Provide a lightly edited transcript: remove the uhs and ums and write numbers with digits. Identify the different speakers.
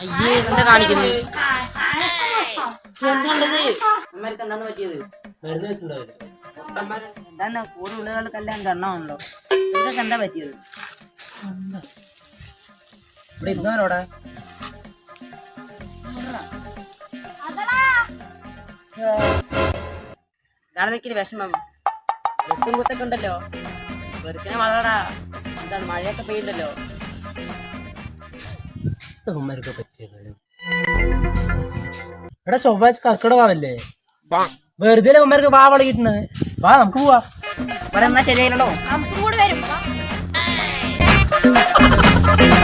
Speaker 1: അയ്യേ എന്താ കാണിക്കുന്നത്?
Speaker 2: എന്താന്ന് പറ്റിയത്? എന്താ കൂടെ ഉള്ളതുകൾക്കെല്ലാം കണ്ണമുണ്ടോ? ഇതൊക്കെ എന്താ പറ്റിയത്?
Speaker 3: ഇവിടെ ഇരുന്നവരോടെ
Speaker 2: ഇതാണ് നിൽക്കുന്ന വിഷമം. വെട്ടും കുത്തൊക്കെ ഉണ്ടല്ലോ. വെറുതെ വളരടാ. എന്താണ് മഴയൊക്കെ പെയ്യുണ്ടല്ലോ.
Speaker 3: എടാ ചൊവ്വാഴ്ച കർക്കിടകല്ലേ? വെറുതെ ഉമ്മർക്ക് വാ വളകിട്ടുന്നത്. വാ നമുക്ക് പോവാ.
Speaker 2: ഇവിടെ എന്നാ ശരിയല്ലോ.